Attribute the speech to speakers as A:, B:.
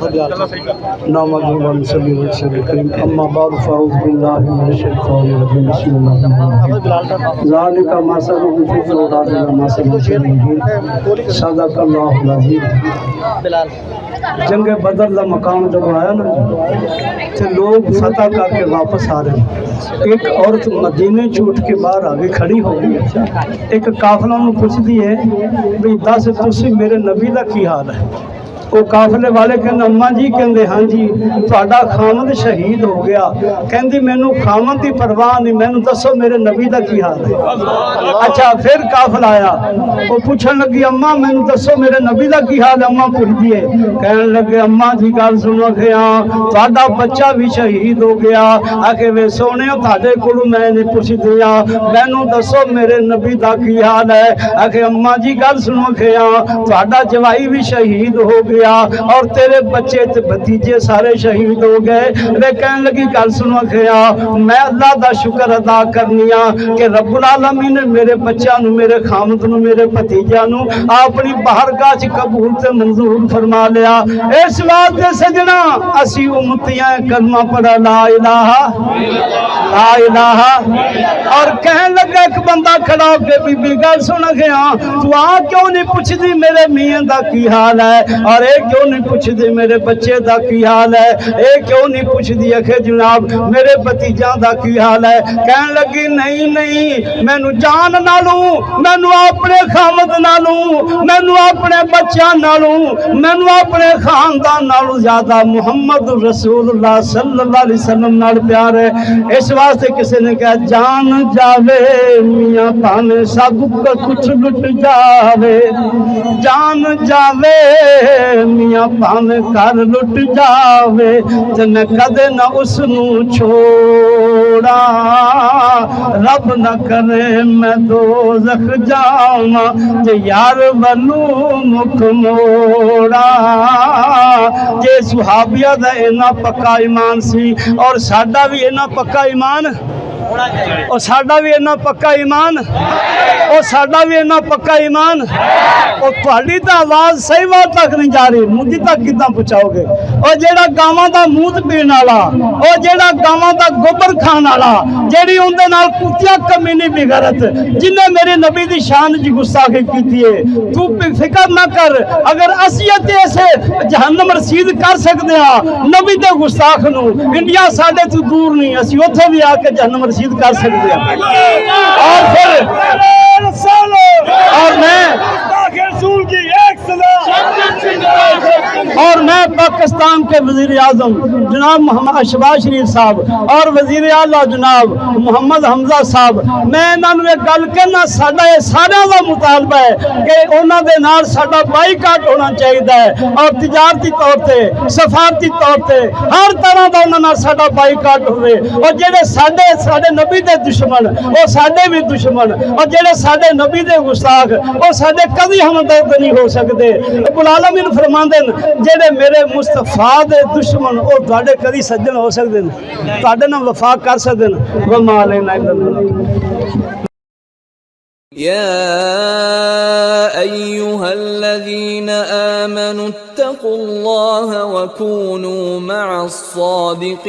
A: نعمدہ و نصلی علی رسول کریم اما بعد فاعوذ باللہ من الشیطان الرجیم بسم اللہ الرحمن الرحیم ذالک مثلهم فی التوراۃ و مثل فی الانجیل صدق اللہ العظیم۔ جنگ بدر کا مقام جب آیا نا تو لوگ فتح کر کے واپس آ رہے ہیں۔ ایک عورت مدینے چھوٹ کے باہر آگے کھڑی ہو گئی، ایک قافلہ انہوں پوچھتی ہے بھئی دس تسی میرے نبی دا کی حال ہے؟ وہ قافلے والے کہندے اماں جی، کہندے ہاں جی تہاڈا خامد شہید ہو گیا، کہندی مینوں خامد دی پرواہ نہیں، مینوں دسو میرے نبی دا کی حال ہے؟ اچھا پھر قافلہ آیا، وہ پوچھن لگی اماں مینوں دسو میرے نبی دا کی حال ہے؟ اماں پوچھدی ہے، کہن لگے اماں جی گل سنو کہ ہاں تہاڈا بچہ بھی شہید ہو گیا، آکھے وے سونے تہاڈے کولوں میں نہیں پوچھدی ہاں، مینوں دسو میرے نبی دا کی حال ہے؟ آکھے اماں جی گل سنو کہ ہاں تہاڈا جوائی بھی شہید ہو گیا اور تیرے بچے تے بھتیجے سارے شہید ہو گئے۔ وہ کہنے لگی گل سنو کھیا میں اللہ دا شکر ادا کرنیا کہ رب العالمین نے میرے بچہ نو، میرے خامد نو، میرے بھتیجا نو اپنی بارگاہ چ قبول تے منظور فرما لیا۔ اس واسطے سجنا اسی امتیاں کلمہ پڑھا لا الہ لا الہ، اور کہنے لگا ایک بندہ کھڑا ہو کے بی بی گل سن گیا تو آ کیوں نہیں پوچھدی میرے میاں دا کی حال ہے، اور اے کیوں نہیں پوچھدی میرے بچے دا کی حال ہے، اے کیوں نہیں پوچھدی کہ جناب میرے بھتیجاں دا کی حال ہے؟ کہن لگی نہیں نہیں مینوں جان نالوں، مینوں اپنے خامد نالوں، مینوں اپنے بچیاں نالوں، مینوں اپنے خاندان نالوں زیادہ محمد رسول اللہ صلی اللہ علیہ وسلم نال پیار ہے۔ اس واسطے کسی نے کہا جان جاوے میاں پانے سب کچھ لٹ جاوے، جان جاوے میاں پانے کر لٹ جاوے تے میں کدے نہ اس نو چھوڑا، رب نہ کرے میں دوزخ جاواں تے یار ولو مکھ موڑا۔ جے صحابیہ دا اینا پکا ایمان سی اور ساڈا بھی اینا پکا ایمان، اور ساڈا بھی اینا پکا ایمان، اور ساڈا بھی اینا پکا ایمان، اور تہاڈی تا آواز صحیح وقت تک نہیں جا رہی، مجھے تک کتنا پہنچاؤ گے؟ اور جیڑا گاواں دا موت پین والا، اور جیڑا گاواں دا گوبر کھان والا، جیڑی اندے نال کتیاں کمینی بغیرت، جنہیں میرے نبی دی شان جی گستاخی کیتی ہے، تو فکر نہ کر اگر اسیت ایسے جہنم رسید کر سکتے ہاں نبی دے گستاخ نو، انڈیا ساڈے تو دور نہیں، اسی اوتھے بھی آ کے جہنم رسید کر سکتے ہیں۔ اور پھر اور میں پاکستان کے وزیر اعظم جناب محمد اشباز شریف صاحب اور وزیر اعلیٰ جناب محمد حمزہ صاحب، میں انہاں نوں ایک گل کہنا، ساڈا یہ سارا دا مطالبہ ہے کہ انہاں دے نال ساڈا بائیکاٹ ہونا چاہیے، اور تجارتی طور تے سفارتی طور تے ہر طرح دا انہاں نال ساڈا بائیکاٹ ہوئے، اور جڑے ساڈے نبی دے دشمن وہ ساڈے بھی دشمن، اور جڑے ساڈے نبی دے گستاخ وہ ساڈے کبھی ہمدرد نہیں ہو سکتے۔ رب العالمین فرماندے جڑے میرے مصطفیٰ دے دشمن وہ تواڈے کدی سجن ہو سکتے ہیں، تواڈے نال وفا کر سکتے ہیں؟ وما علینا الا البلاغ۔
B: يا أيها الذين آمنوا اتقوا الله وكونوا مع الصادقين